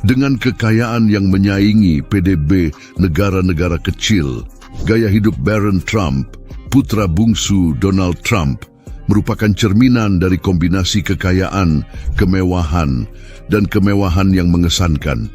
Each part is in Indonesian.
Dengan kekayaan yang menyaingi PDB negara-negara kecil, gaya hidup Barron Trump, putra bungsu Donald Trump, merupakan cerminan dari kombinasi kekayaan, kemewahan, dan kemewahan yang mengesankan.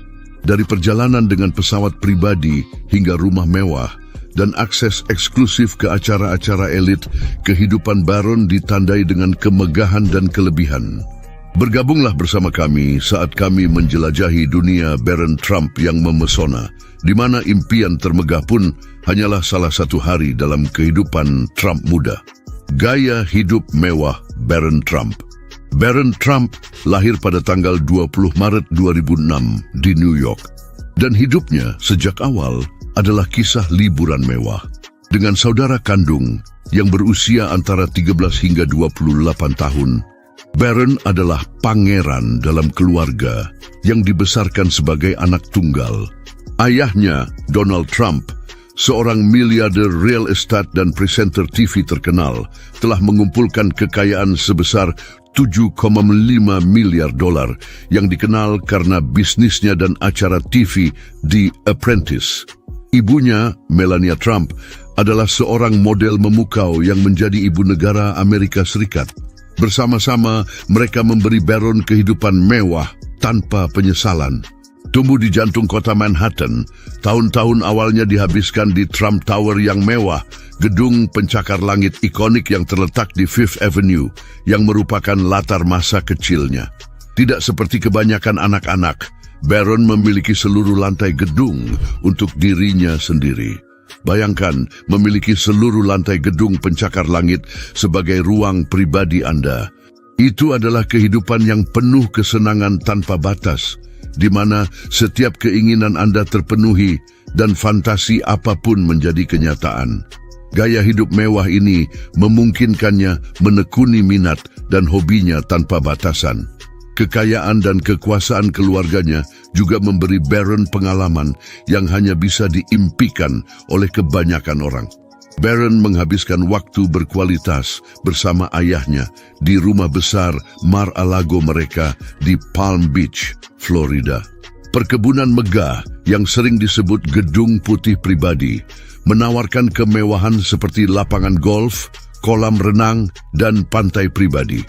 Dari perjalanan dengan pesawat pribadi hingga rumah mewah dan akses eksklusif ke acara-acara elit, kehidupan Barron ditandai dengan kemegahan dan kelebihan. Bergabunglah bersama kami saat kami menjelajahi dunia Barron Trump yang memesona, di mana impian termegah pun hanyalah salah satu hari dalam kehidupan Trump muda. Gaya hidup mewah Barron Trump. Barron Trump lahir pada tanggal 20 Maret 2006 di New York. Dan hidupnya sejak awal adalah kisah liburan mewah. Dengan saudara kandung yang berusia antara 13 hingga 28 tahun, Barron adalah pangeran dalam keluarga yang dibesarkan sebagai anak tunggal. Ayahnya, Donald Trump, seorang miliarder real estate dan presenter TV terkenal, telah mengumpulkan kekayaan sebesar $7,5 miliar yang dikenal karena bisnisnya dan acara TV The Apprentice. Ibunya, Melania Trump, adalah seorang model memukau yang menjadi ibu negara Amerika Serikat. Bersama-sama, mereka memberi Barron kehidupan mewah tanpa penyesalan. Tumbuh di jantung kota Manhattan, tahun-tahun awalnya dihabiskan di Trump Tower yang mewah, gedung pencakar langit ikonik yang terletak di Fifth Avenue, yang merupakan latar masa kecilnya. Tidak seperti kebanyakan anak-anak, Barron memiliki seluruh lantai gedung untuk dirinya sendiri. Bayangkan memiliki seluruh lantai gedung pencakar langit sebagai ruang pribadi Anda. Itu adalah kehidupan yang penuh kesenangan tanpa batas, di mana setiap keinginan Anda terpenuhi dan fantasi apapun menjadi kenyataan. Gaya hidup mewah ini memungkinkannya menekuni minat dan hobinya tanpa batasan. Kekayaan dan kekuasaan keluarganya juga memberi Barron pengalaman yang hanya bisa diimpikan oleh kebanyakan orang. Barron menghabiskan waktu berkualitas bersama ayahnya di rumah besar Mar-a-Lago mereka di Palm Beach, Florida. Perkebunan megah yang sering disebut gedung putih pribadi menawarkan kemewahan seperti lapangan golf, kolam renang, dan pantai pribadi.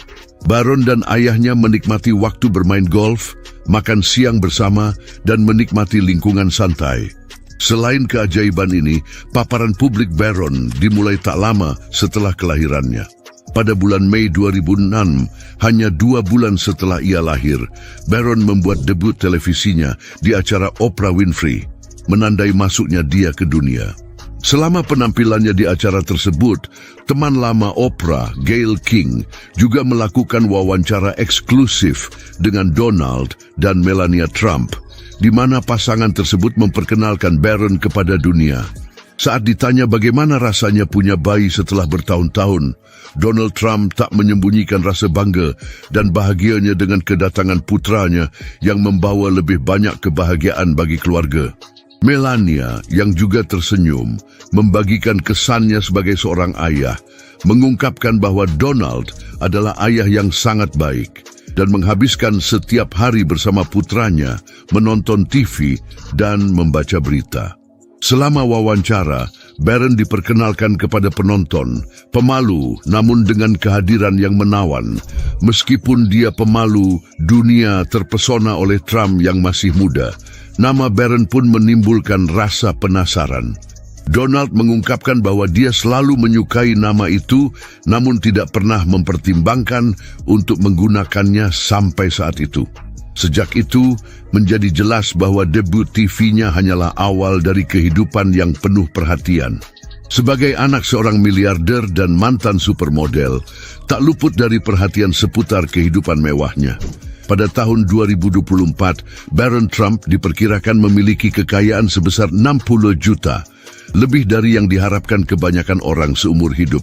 Barron dan ayahnya menikmati waktu bermain golf, makan siang bersama, dan menikmati lingkungan santai. Selain keajaiban ini, paparan publik Barron dimulai tak lama setelah kelahirannya. Pada bulan Mei 2006, hanya 2 bulan setelah ia lahir, Barron membuat debut televisinya di acara Oprah Winfrey, menandai masuknya dia ke dunia. Selama penampilannya di acara tersebut, teman lama Oprah, Gayle King, juga melakukan wawancara eksklusif dengan Donald dan Melania Trump, di mana pasangan tersebut memperkenalkan Barron kepada dunia. Saat ditanya bagaimana rasanya punya bayi setelah bertahun-tahun, Donald Trump tak menyembunyikan rasa bangga dan bahagianya dengan kedatangan putranya yang membawa lebih banyak kebahagiaan bagi keluarga. Melania, yang juga tersenyum, membagikan kesannya sebagai seorang ayah, mengungkapkan bahwa Donald adalah ayah yang sangat baik dan menghabiskan setiap hari bersama putranya, menonton TV, dan membaca berita. Selama wawancara, Barron diperkenalkan kepada penonton, pemalu namun dengan kehadiran yang menawan. Meskipun dia pemalu, dunia terpesona oleh Trump yang masih muda. Nama Barron pun menimbulkan rasa penasaran. Donald mengungkapkan bahwa dia selalu menyukai nama itu, namun tidak pernah mempertimbangkan untuk menggunakannya sampai saat itu. Sejak itu, menjadi jelas bahwa debut TV-nya hanyalah awal dari kehidupan yang penuh perhatian. Sebagai anak seorang miliarder dan mantan supermodel, tak luput dari perhatian seputar kehidupan mewahnya. Pada tahun 2024, Barron Trump diperkirakan memiliki kekayaan sebesar 60 juta, lebih dari yang diharapkan kebanyakan orang seumur hidup.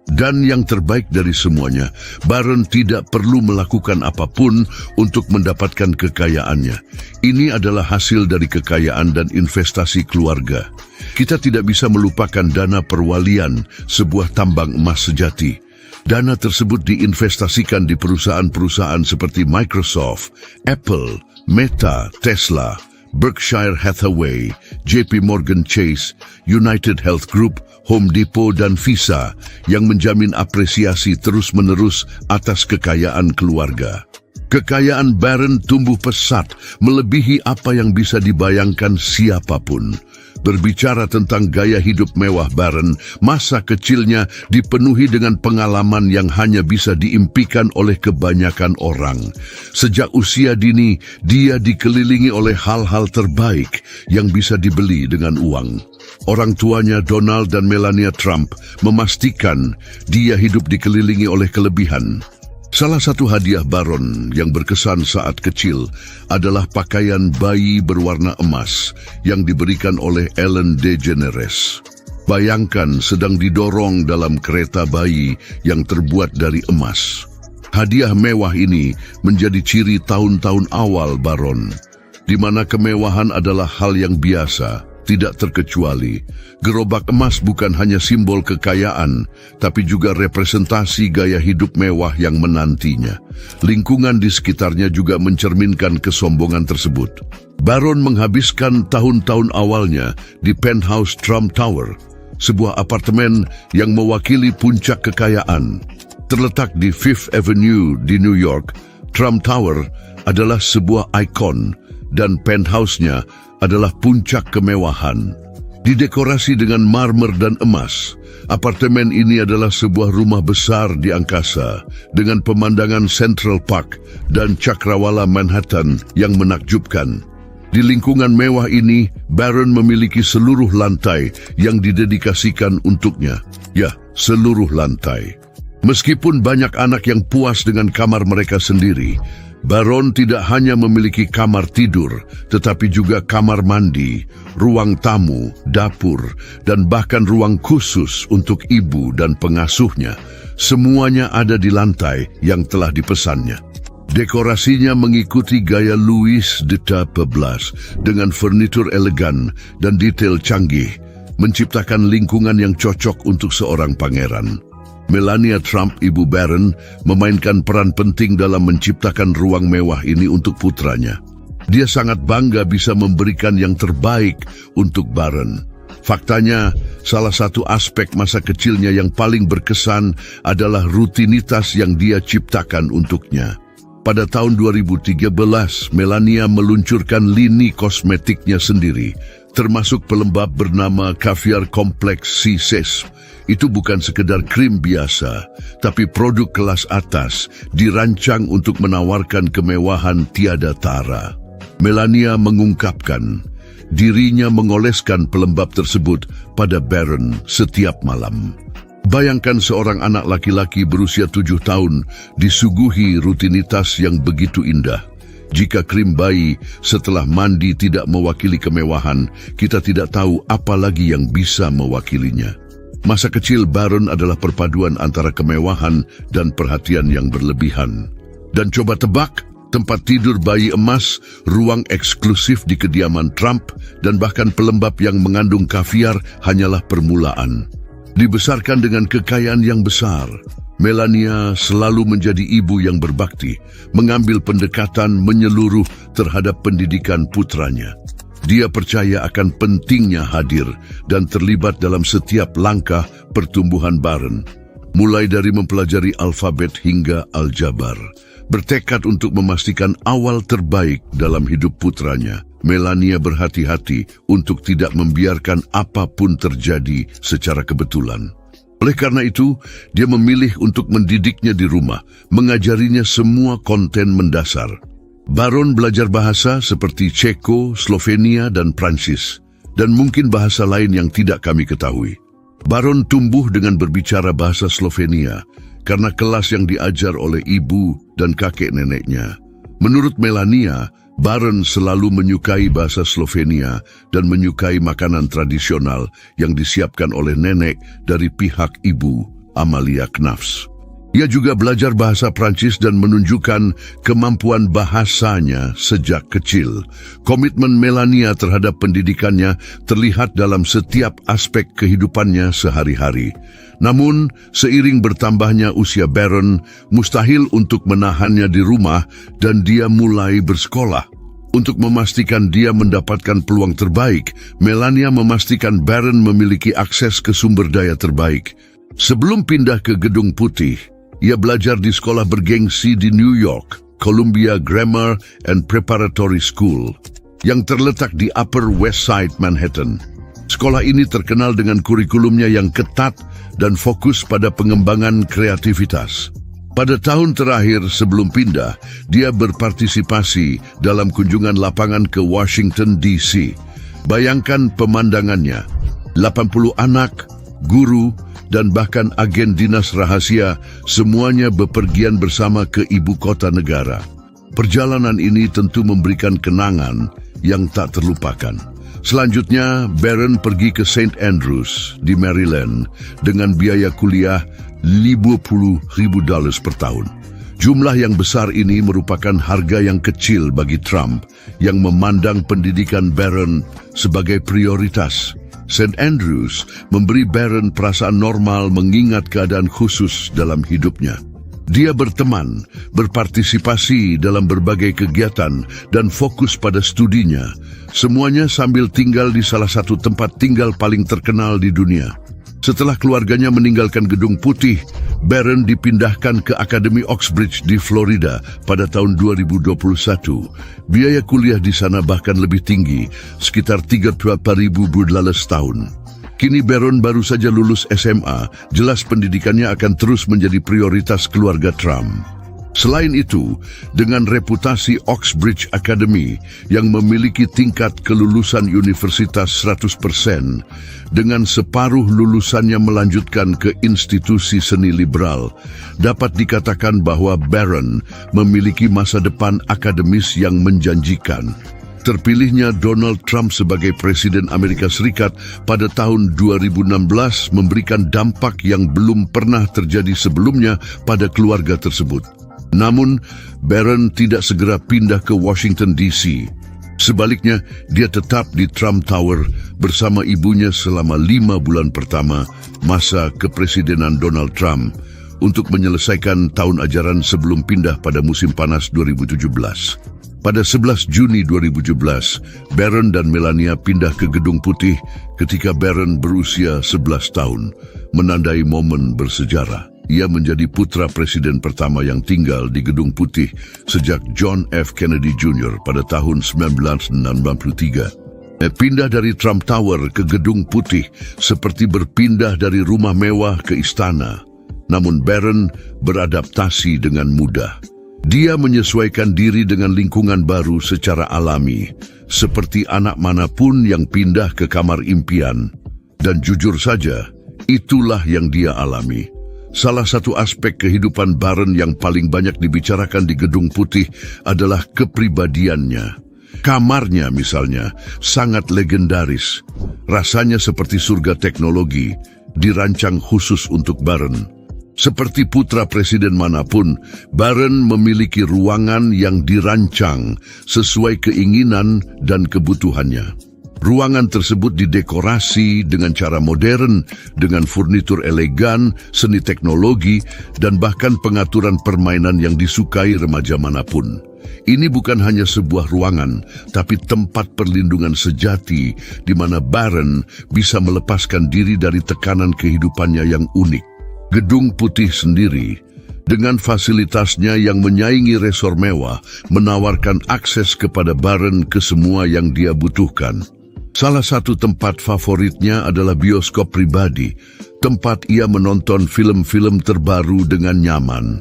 Dan yang terbaik dari semuanya, Barron tidak perlu melakukan apapun untuk mendapatkan kekayaannya. Ini adalah hasil dari kekayaan dan investasi keluarga. Kita tidak bisa melupakan dana perwalian, sebuah tambang emas sejati. Dana tersebut diinvestasikan di perusahaan-perusahaan seperti Microsoft, Apple, Meta, Tesla, Berkshire Hathaway, JP Morgan Chase, United Health Group, Home Depot dan Visa yang menjamin apresiasi terus-menerus atas kekayaan keluarga. Kekayaan Barron tumbuh pesat melebihi apa yang bisa dibayangkan siapapun. Berbicara tentang gaya hidup mewah Barron, masa kecilnya dipenuhi dengan pengalaman yang hanya bisa diimpikan oleh kebanyakan orang. Sejak usia dini, dia dikelilingi oleh hal-hal terbaik yang bisa dibeli dengan uang. Orang tuanya Donald dan Melania Trump memastikan dia hidup dikelilingi oleh kelebihan. Salah satu hadiah Barron yang berkesan saat kecil adalah pakaian bayi berwarna emas yang diberikan oleh Ellen DeGeneres. Bayangkan sedang didorong dalam kereta bayi yang terbuat dari emas. Hadiah mewah ini menjadi ciri tahun-tahun awal Barron, di mana kemewahan adalah hal yang biasa, tidak terkecuali. Gerobak emas bukan hanya simbol kekayaan, tapi juga representasi gaya hidup mewah yang menantinya. Lingkungan di sekitarnya juga mencerminkan kesombongan tersebut. Barron menghabiskan tahun-tahun awalnya di penthouse Trump Tower, sebuah apartemen yang mewakili puncak kekayaan. Terletak di Fifth Avenue di New York, Trump Tower adalah sebuah ikon dan penthouse-nya adalah puncak kemewahan. Didekorasi dengan marmer dan emas, apartemen ini adalah sebuah rumah besar di angkasa dengan pemandangan Central Park dan cakrawala Manhattan yang menakjubkan. Di lingkungan mewah ini, Barron memiliki seluruh lantai yang didedikasikan untuknya. Ya, seluruh lantai. Meskipun banyak anak yang puas dengan kamar mereka sendiri, Barron tidak hanya memiliki kamar tidur, tetapi juga kamar mandi, ruang tamu, dapur, dan bahkan ruang khusus untuk ibu dan pengasuhnya. Semuanya ada di lantai yang telah dipesannya. Dekorasinya mengikuti gaya Louis XIV dengan furnitur elegan dan detail canggih, menciptakan lingkungan yang cocok untuk seorang pangeran. Melania Trump, ibu Barron, memainkan peran penting dalam menciptakan ruang mewah ini untuk putranya. Dia sangat bangga bisa memberikan yang terbaik untuk Barron. Faktanya, salah satu aspek masa kecilnya yang paling berkesan adalah rutinitas yang dia ciptakan untuknya. Pada tahun 2013, Melania meluncurkan lini kosmetiknya sendiri, termasuk pelembab bernama Caviar Complex C6. Itu bukan sekedar krim biasa, tapi produk kelas atas, dirancang untuk menawarkan kemewahan tiada tara. Melania mengungkapkan, dirinya mengoleskan pelembab tersebut pada Barron setiap malam. Bayangkan seorang anak laki-laki berusia 7 tahun disuguhi rutinitas yang begitu indah. Jika krim bayi setelah mandi tidak mewakili kemewahan, kita tidak tahu apa lagi yang bisa mewakilinya. Masa kecil Barron adalah perpaduan antara kemewahan dan perhatian yang berlebihan. Dan coba tebak, tempat tidur bayi emas, ruang eksklusif di kediaman Trump, dan bahkan pelembab yang mengandung kaviar hanyalah permulaan. Dibesarkan dengan kekayaan yang besar, Melania selalu menjadi ibu yang berbakti, mengambil pendekatan menyeluruh terhadap pendidikan putranya. Dia percaya akan pentingnya hadir dan terlibat dalam setiap langkah pertumbuhan Barron, mulai dari mempelajari alfabet hingga aljabar. Bertekad untuk memastikan awal terbaik dalam hidup putranya, Melania berhati-hati untuk tidak membiarkan apapun terjadi secara kebetulan. Oleh karena itu, dia memilih untuk mendidiknya di rumah, mengajarinya semua konten mendasar. Barron belajar bahasa seperti Ceko, Slovenia, dan Prancis, dan mungkin bahasa lain yang tidak kami ketahui. Barron tumbuh dengan berbicara bahasa Slovenia karena kelas yang diajar oleh ibu dan kakek neneknya. Menurut Melania, Barron selalu menyukai bahasa Slovenia dan menyukai makanan tradisional yang disiapkan oleh nenek dari pihak ibu, Amalia Knafs. Ia juga belajar bahasa Prancis dan menunjukkan kemampuan bahasanya sejak kecil. Komitmen Melania terhadap pendidikannya terlihat dalam setiap aspek kehidupannya sehari-hari. Namun, seiring bertambahnya usia Barron, mustahil untuk menahannya di rumah dan dia mulai bersekolah. Untuk memastikan dia mendapatkan peluang terbaik, Melania memastikan Barron memiliki akses ke sumber daya terbaik. Sebelum pindah ke Gedung Putih, ia belajar di sekolah bergengsi di New York, Columbia Grammar and Preparatory School, yang terletak di Upper West Side, Manhattan. Sekolah ini terkenal dengan kurikulumnya yang ketat dan fokus pada pengembangan kreativitas. Pada tahun terakhir sebelum pindah, dia berpartisipasi dalam kunjungan lapangan ke Washington, D.C. Bayangkan pemandangannya, 80 anak, guru, dan bahkan agen dinas rahasia, semuanya bepergian bersama ke ibu kota negara. Perjalanan ini tentu memberikan kenangan yang tak terlupakan. Selanjutnya, Barron pergi ke St. Andrews di Maryland dengan biaya kuliah $50,000 per tahun. Jumlah yang besar ini merupakan harga yang kecil bagi Trump yang memandang pendidikan Barron sebagai prioritas. St. Andrews memberi Barron perasaan normal mengingat keadaan khusus dalam hidupnya. Dia berteman, berpartisipasi dalam berbagai kegiatan, dan fokus pada studinya. Semuanya sambil tinggal di salah satu tempat tinggal paling terkenal di dunia. Setelah keluarganya meninggalkan Gedung Putih, Barron dipindahkan ke Akademi Oxbridge di Florida pada tahun 2021. Biaya kuliah di sana bahkan lebih tinggi, sekitar $34,000 setahun. Kini Barron baru saja lulus SMA, jelas pendidikannya akan terus menjadi prioritas keluarga Trump. Selain itu, dengan reputasi Oxbridge Academy yang memiliki tingkat kelulusan universitas 100%, dengan separuh lulusannya melanjutkan ke institusi seni liberal, dapat dikatakan bahwa Barron memiliki masa depan akademis yang menjanjikan. Terpilihnya Donald Trump sebagai Presiden Amerika Serikat pada tahun 2016 memberikan dampak yang belum pernah terjadi sebelumnya pada keluarga tersebut. Namun, Barron tidak segera pindah ke Washington, D.C. Sebaliknya, dia tetap di Trump Tower bersama ibunya selama 5 bulan pertama masa kepresidenan Donald Trump untuk menyelesaikan tahun ajaran sebelum pindah pada musim panas 2017. Pada 11 Juni 2017, Barron dan Melania pindah ke Gedung Putih ketika Barron berusia 11 tahun, menandai momen bersejarah. Ia menjadi putra presiden pertama yang tinggal di Gedung Putih sejak John F. Kennedy Jr. pada tahun 1963. Pindah dari Trump Tower ke Gedung Putih seperti berpindah dari rumah mewah ke istana. Namun Barron beradaptasi dengan mudah. Dia menyesuaikan diri dengan lingkungan baru secara alami, seperti anak manapun yang pindah ke kamar impian. Dan jujur saja, itulah yang dia alami. Salah satu aspek kehidupan Barron yang paling banyak dibicarakan di Gedung Putih adalah kepribadiannya. Kamarnya misalnya sangat legendaris. Rasanya seperti surga teknologi, dirancang khusus untuk Barron. Seperti putra presiden manapun, Barron memiliki ruangan yang dirancang sesuai keinginan dan kebutuhannya. Ruangan tersebut didekorasi dengan cara modern, dengan furnitur elegan, seni teknologi, dan bahkan pengaturan permainan yang disukai remaja manapun. Ini bukan hanya sebuah ruangan, tapi tempat perlindungan sejati di mana Barron bisa melepaskan diri dari tekanan kehidupannya yang unik. Gedung Putih sendiri, dengan fasilitasnya yang menyaingi resor mewah, menawarkan akses kepada Barron ke semua yang dia butuhkan. Salah satu tempat favoritnya adalah bioskop pribadi, tempat ia menonton film-film terbaru dengan nyaman.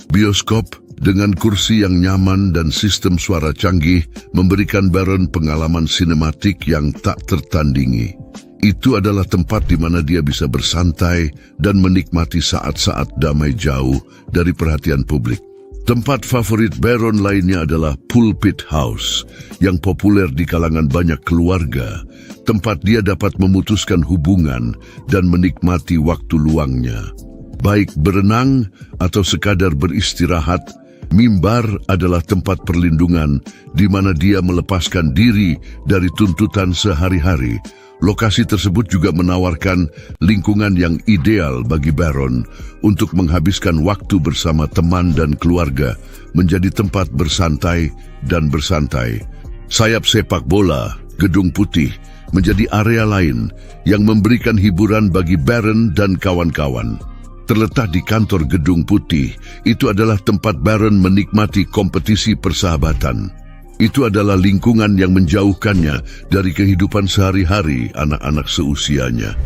Bioskop dengan kursi yang nyaman dan sistem suara canggih memberikan Barron pengalaman sinematik yang tak tertandingi. Itu adalah tempat di mana dia bisa bersantai dan menikmati saat-saat damai jauh dari perhatian publik. Tempat favorit Barron lainnya adalah Pulpit House, yang populer di kalangan banyak keluarga. Tempat dia dapat memutuskan hubungan dan menikmati waktu luangnya. Baik berenang atau sekadar beristirahat, mimbar adalah tempat perlindungan di mana dia melepaskan diri dari tuntutan sehari-hari. Lokasi tersebut juga menawarkan lingkungan yang ideal bagi Barron untuk menghabiskan waktu bersama teman dan keluarga, menjadi tempat bersantai dan bersantai. Sayap sepak bola, Gedung Putih, menjadi area lain yang memberikan hiburan bagi Barron dan kawan-kawan. Terletak di kantor Gedung Putih, itu adalah tempat Barron menikmati kompetisi persahabatan. Itu adalah lingkungan yang menjauhkannya dari kehidupan sehari-hari anak-anak seusianya.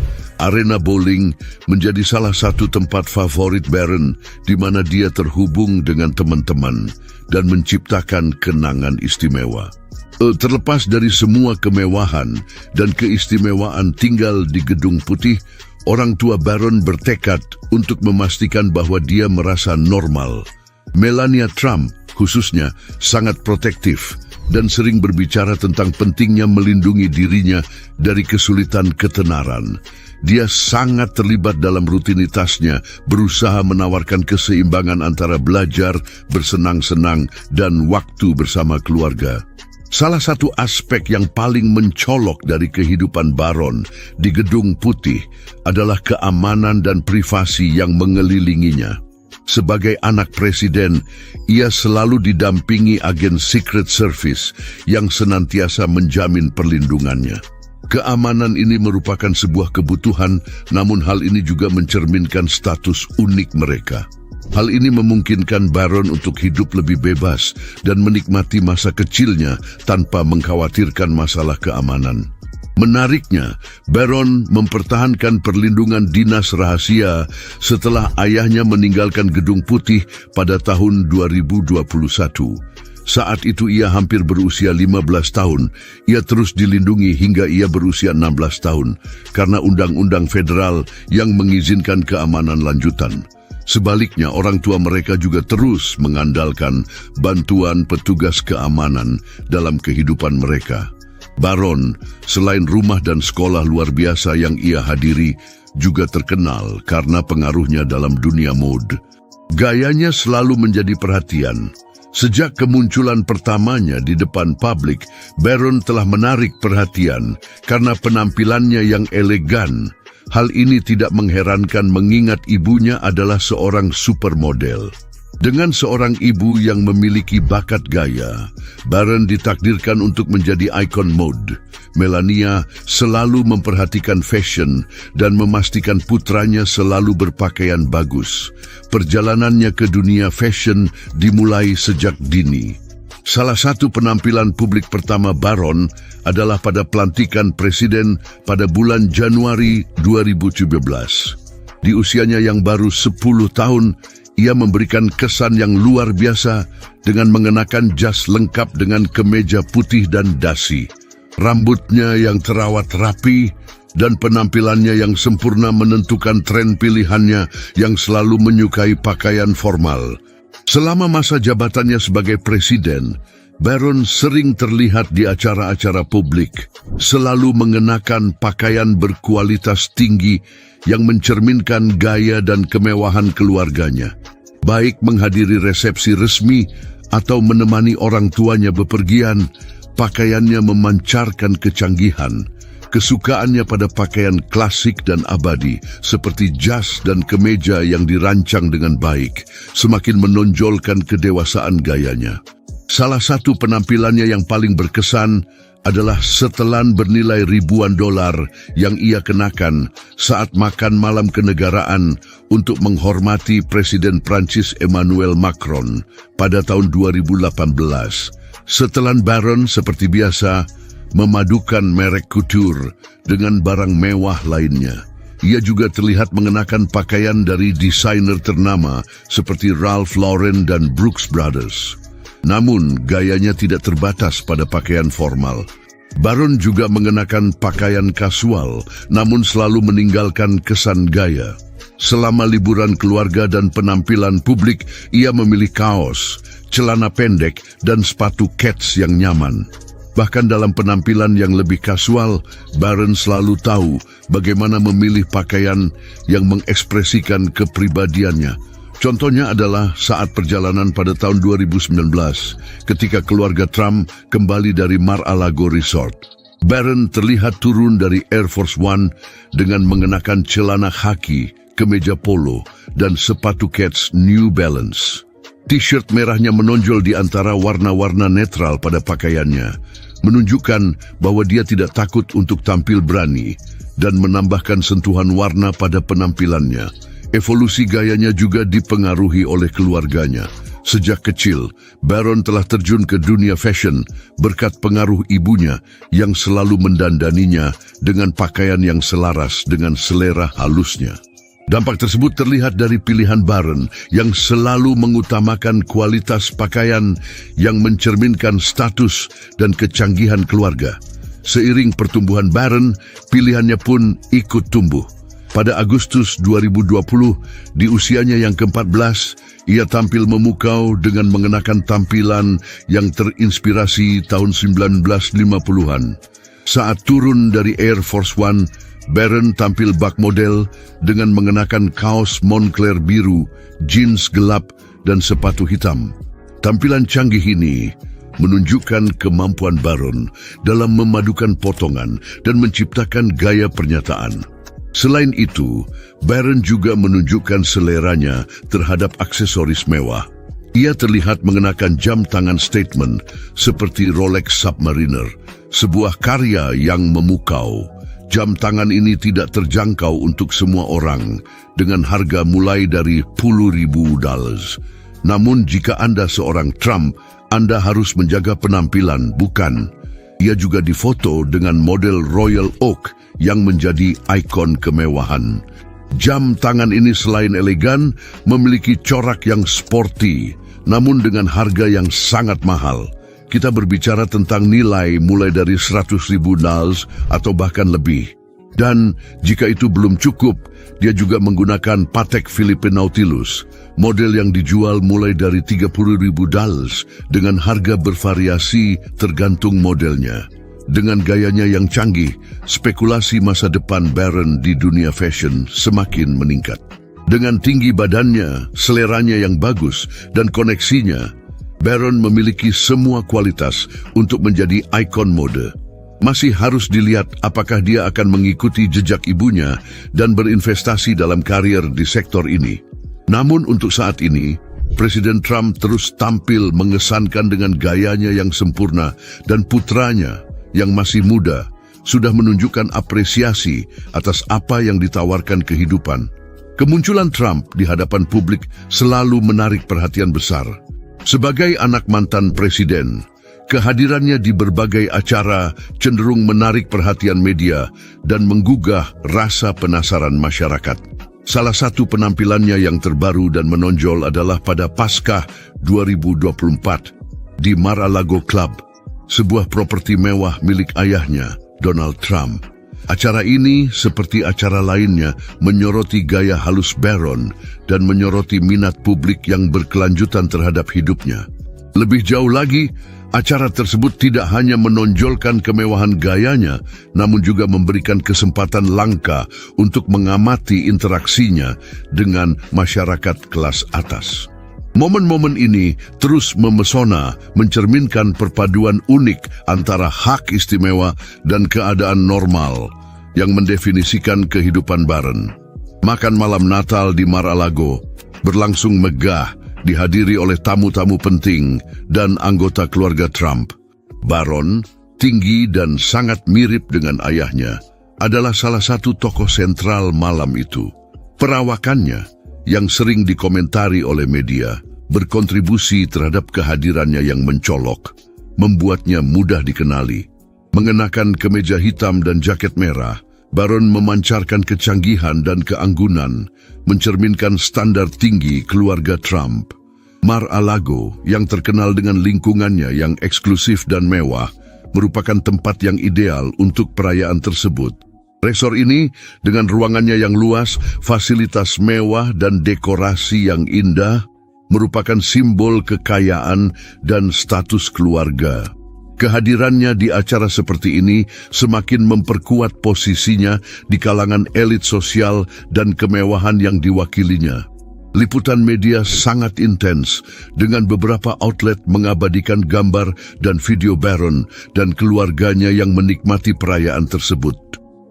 Arena bowling menjadi salah satu tempat favorit Barron di mana dia terhubung dengan teman-teman dan menciptakan kenangan istimewa. Terlepas dari semua kemewahan dan keistimewaan tinggal di Gedung Putih, orang tua Barron bertekad untuk memastikan bahwa dia merasa normal. Melania Trump khususnya sangat protektif dan sering berbicara tentang pentingnya melindungi dirinya dari kesulitan ketenaran. Dia sangat terlibat dalam rutinitasnya, berusaha menawarkan keseimbangan antara belajar, bersenang-senang, dan waktu bersama keluarga. Salah satu aspek yang paling mencolok dari kehidupan Barron di Gedung Putih adalah keamanan dan privasi yang mengelilinginya. Sebagai anak presiden, ia selalu didampingi agen Secret Service yang senantiasa menjamin perlindungannya. Keamanan ini merupakan sebuah kebutuhan, namun hal ini juga mencerminkan status unik mereka. Hal ini memungkinkan Barron untuk hidup lebih bebas dan menikmati masa kecilnya tanpa mengkhawatirkan masalah keamanan. Menariknya, Barron mempertahankan perlindungan dinas rahasia setelah ayahnya meninggalkan Gedung Putih pada tahun 2021. Saat itu ia hampir berusia 15 tahun. Ia terus dilindungi hingga ia berusia 16 tahun karena undang-undang federal yang mengizinkan keamanan lanjutan. Sebaliknya, orang tua mereka juga terus mengandalkan bantuan petugas keamanan dalam kehidupan mereka. Barron, selain rumah dan sekolah luar biasa yang ia hadiri, juga terkenal karena pengaruhnya dalam dunia mode. Gayanya selalu menjadi perhatian. Sejak kemunculan pertamanya di depan publik, Barron telah menarik perhatian karena penampilannya yang elegan. Hal ini tidak mengherankan mengingat ibunya adalah seorang supermodel. Dengan seorang ibu yang memiliki bakat gaya, Barron ditakdirkan untuk menjadi ikon mode. Melania selalu memperhatikan fashion dan memastikan putranya selalu berpakaian bagus. Perjalanannya ke dunia fashion dimulai sejak dini. Salah satu penampilan publik pertama Barron adalah pada pelantikan presiden pada bulan Januari 2017. Di usianya yang baru 10 tahun, ia memberikan kesan yang luar biasa dengan mengenakan jas lengkap dengan kemeja putih dan dasi. Rambutnya yang terawat rapi dan penampilannya yang sempurna menentukan tren pilihannya yang selalu menyukai pakaian formal. Selama masa jabatannya sebagai presiden, Barron sering terlihat di acara-acara publik, selalu mengenakan pakaian berkualitas tinggi yang mencerminkan gaya dan kemewahan keluarganya. Baik menghadiri resepsi resmi atau menemani orang tuanya bepergian, pakaiannya memancarkan kecanggihan. Kesukaannya pada pakaian klasik dan abadi, seperti jas dan kemeja yang dirancang dengan baik, semakin menonjolkan kedewasaan gayanya. Salah satu penampilannya yang paling berkesan adalah setelan bernilai ribuan dolar yang ia kenakan saat makan malam kenegaraan untuk menghormati Presiden Prancis Emmanuel Macron pada tahun 2018. Setelan Barron seperti biasa memadukan merek couture dengan barang mewah lainnya. Ia juga terlihat mengenakan pakaian dari desainer ternama seperti Ralph Lauren dan Brooks Brothers. Namun, gayanya tidak terbatas pada pakaian formal. Barron juga mengenakan pakaian kasual, namun selalu meninggalkan kesan gaya. Selama liburan keluarga dan penampilan publik, ia memilih kaos, celana pendek, dan sepatu kets yang nyaman. Bahkan dalam penampilan yang lebih kasual, Barron selalu tahu bagaimana memilih pakaian yang mengekspresikan kepribadiannya. Contohnya adalah saat perjalanan pada tahun 2019, ketika keluarga Trump kembali dari Mar-a-Lago Resort. Barron terlihat turun dari Air Force One dengan mengenakan celana khaki, kemeja polo, dan sepatu kets New Balance. T-shirt merahnya menonjol di antara warna-warna netral pada pakaiannya. menunjukkan bahwa dia tidak takut untuk tampil berani dan menambahkan sentuhan warna pada penampilannya. Evolusi gayanya juga dipengaruhi oleh keluarganya. Sejak kecil, Barron telah terjun ke dunia fashion berkat pengaruh ibunya yang selalu mendandaninya dengan pakaian yang selaras dengan selera halusnya. Dampak tersebut terlihat dari pilihan Barron yang selalu mengutamakan kualitas pakaian yang mencerminkan status dan kecanggihan keluarga. Seiring pertumbuhan Barron, pilihannya pun ikut tumbuh. Pada Agustus 2020, di usianya yang ke-14, ia tampil memukau dengan mengenakan tampilan yang terinspirasi tahun 1950-an. Saat turun dari Air Force One, Barron tampil bak model dengan mengenakan kaos Moncler biru, jeans gelap, dan sepatu hitam. Tampilan canggih ini menunjukkan kemampuan Barron dalam memadukan potongan dan menciptakan gaya pernyataan. Selain itu, Barron juga menunjukkan seleranya terhadap aksesoris mewah. Ia terlihat mengenakan jam tangan statement seperti Rolex Submariner, sebuah karya yang memukau. Jam tangan ini tidak terjangkau untuk semua orang dengan harga mulai dari $10,000. Namun jika Anda seorang Trump, Anda harus menjaga penampilan, bukan? Ia juga difoto dengan model Royal Oak yang menjadi ikon kemewahan. Jam tangan ini selain elegan, memiliki corak yang sporty, namun dengan harga yang sangat mahal. Kita berbicara tentang nilai mulai dari $100,000 atau bahkan lebih. Dan jika itu belum cukup, dia juga menggunakan Patek Philippe Nautilus, model yang dijual mulai dari $30,000 dengan harga bervariasi tergantung modelnya. Dengan gayanya yang canggih, spekulasi masa depan Barron di dunia fashion semakin meningkat. Dengan tinggi badannya, seleranya yang bagus, dan koneksinya, Barron memiliki semua kualitas untuk menjadi ikon mode. Masih harus dilihat apakah dia akan mengikuti jejak ibunya dan berinvestasi dalam karier di sektor ini. Namun untuk saat ini, Presiden Trump terus tampil mengesankan dengan gayanya yang sempurna dan putranya yang masih muda sudah menunjukkan apresiasi atas apa yang ditawarkan kehidupan. Kemunculan Trump di hadapan publik selalu menarik perhatian besar. Sebagai anak mantan presiden, kehadirannya di berbagai acara cenderung menarik perhatian media dan menggugah rasa penasaran masyarakat. Salah satu penampilannya yang terbaru dan menonjol adalah pada Paskah 2024 di Mar-a-Lago Club, sebuah properti mewah milik ayahnya, Donald Trump. Acara ini, seperti acara lainnya, menyoroti gaya halus Barron dan menyoroti minat publik yang berkelanjutan terhadap hidupnya. Lebih jauh lagi, acara tersebut tidak hanya menonjolkan kemewahan gayanya, namun juga memberikan kesempatan langka untuk mengamati interaksinya dengan masyarakat kelas atas. Momen-momen ini terus memesona, mencerminkan perpaduan unik antara hak istimewa dan keadaan normal yang mendefinisikan kehidupan Barron. Makan malam Natal di Mar-a-Lago berlangsung megah, dihadiri oleh tamu-tamu penting dan anggota keluarga Trump. Barron, tinggi dan sangat mirip dengan ayahnya, adalah salah satu tokoh sentral malam itu. Perawakannya, yang sering dikomentari oleh media, berkontribusi terhadap kehadirannya yang mencolok, membuatnya mudah dikenali. Mengenakan kemeja hitam dan jaket merah, Barron memancarkan kecanggihan dan keanggunan, mencerminkan standar tinggi keluarga Trump. Mar-a-Lago, yang terkenal dengan lingkungannya yang eksklusif dan mewah, merupakan tempat yang ideal untuk perayaan tersebut. Resor ini, dengan ruangannya yang luas, fasilitas mewah dan dekorasi yang indah, merupakan simbol kekayaan dan status keluarga. Kehadirannya di acara seperti ini semakin memperkuat posisinya di kalangan elit sosial dan kemewahan yang diwakilinya. Liputan media sangat intens, dengan beberapa outlet mengabadikan gambar dan video Barron dan keluarganya yang menikmati perayaan tersebut.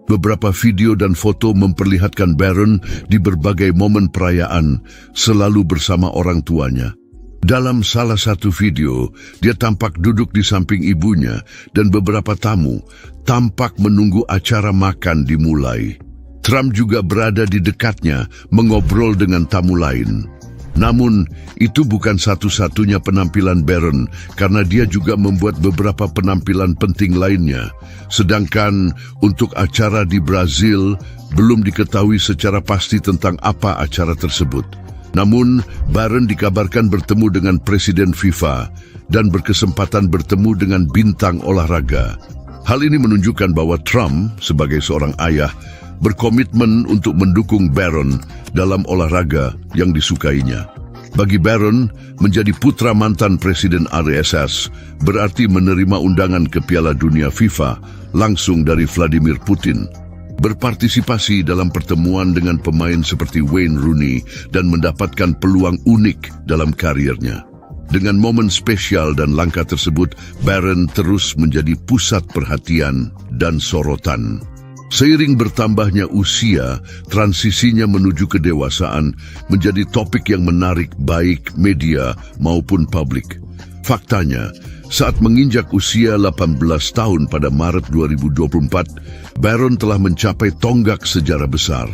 Beberapa video dan foto memperlihatkan Barron di berbagai momen perayaan, selalu bersama orang tuanya. Dalam salah satu video, dia tampak duduk di samping ibunya dan beberapa tamu tampak menunggu acara makan dimulai. Trump juga berada di dekatnya mengobrol dengan tamu lain. Namun, itu bukan satu-satunya penampilan Barron karena dia juga membuat beberapa penampilan penting lainnya. Sedangkan untuk acara di Brazil, belum diketahui secara pasti tentang apa acara tersebut. Namun, Barron dikabarkan bertemu dengan Presiden FIFA dan berkesempatan bertemu dengan bintang olahraga. Hal ini menunjukkan bahwa Trump, sebagai seorang ayah, berkomitmen untuk mendukung Barron dalam olahraga yang disukainya. Bagi Barron, menjadi putra mantan Presiden RSS berarti menerima undangan ke Piala Dunia FIFA langsung dari Vladimir Putin. Berpartisipasi dalam pertemuan dengan pemain seperti Wayne Rooney dan mendapatkan peluang unik dalam karirnya. Dengan momen spesial dan langkah tersebut, Barron terus menjadi pusat perhatian dan sorotan. Seiring bertambahnya usia, transisinya menuju kedewasaan menjadi topik yang menarik baik media maupun publik. Faktanya, saat menginjak usia 18 tahun pada Maret 2024, Barron telah mencapai tonggak sejarah besar.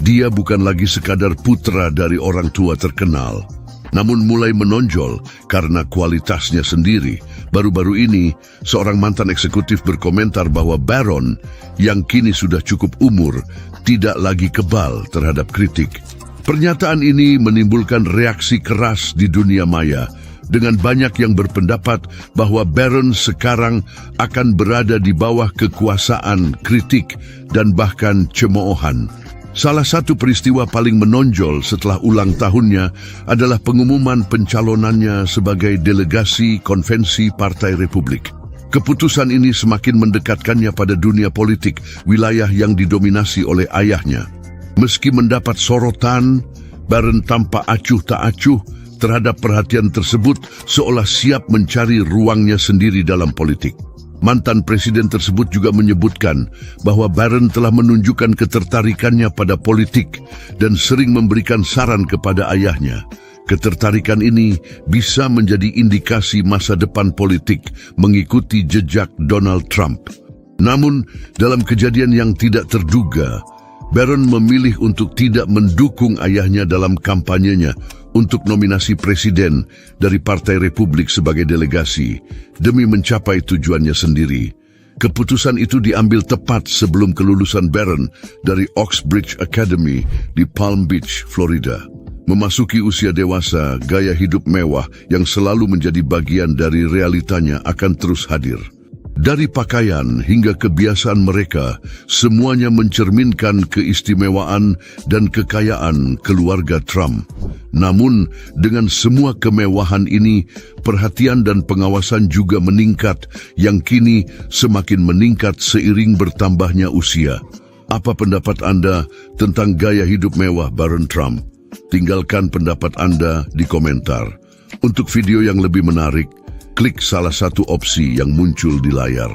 Dia bukan lagi sekadar putra dari orang tua terkenal, namun mulai menonjol karena kualitasnya sendiri. Baru-baru ini, seorang mantan eksekutif berkomentar bahwa Barron, yang kini sudah cukup umur, tidak lagi kebal terhadap kritik. Pernyataan ini menimbulkan reaksi keras di dunia maya, dengan banyak yang berpendapat bahwa Barron sekarang akan berada di bawah kekuasaan, kritik, dan bahkan cemoohan. Salah satu peristiwa paling menonjol setelah ulang tahunnya adalah pengumuman pencalonannya sebagai delegasi konvensi Partai Republik. Keputusan ini semakin mendekatkannya pada dunia politik, wilayah yang didominasi oleh ayahnya. Meski mendapat sorotan, Barron tampak acuh tak acuh terhadap perhatian tersebut, seolah siap mencari ruangnya sendiri dalam politik. Mantan presiden tersebut juga menyebutkan bahwa Barron telah menunjukkan ketertarikannya pada politik dan sering memberikan saran kepada ayahnya. Ketertarikan ini bisa menjadi indikasi masa depan politik mengikuti jejak Donald Trump. Namun, dalam kejadian yang tidak terduga, Barron memilih untuk tidak mendukung ayahnya dalam kampanyenya untuk nominasi presiden dari Partai Republik sebagai delegasi demi mencapai tujuannya sendiri. Keputusan itu diambil tepat sebelum kelulusan Barron dari Oxbridge Academy di Palm Beach, Florida. Memasuki usia dewasa, gaya hidup mewah yang selalu menjadi bagian dari realitanya akan terus hadir. Dari pakaian hingga kebiasaan mereka, semuanya mencerminkan keistimewaan dan kekayaan keluarga Trump. Namun, dengan semua kemewahan ini, perhatian dan pengawasan juga meningkat, yang kini semakin meningkat seiring bertambahnya usia. Apa pendapat Anda tentang gaya hidup mewah Barron Trump? Tinggalkan pendapat Anda di komentar. Untuk video yang lebih menarik, klik salah satu opsi yang muncul di layar.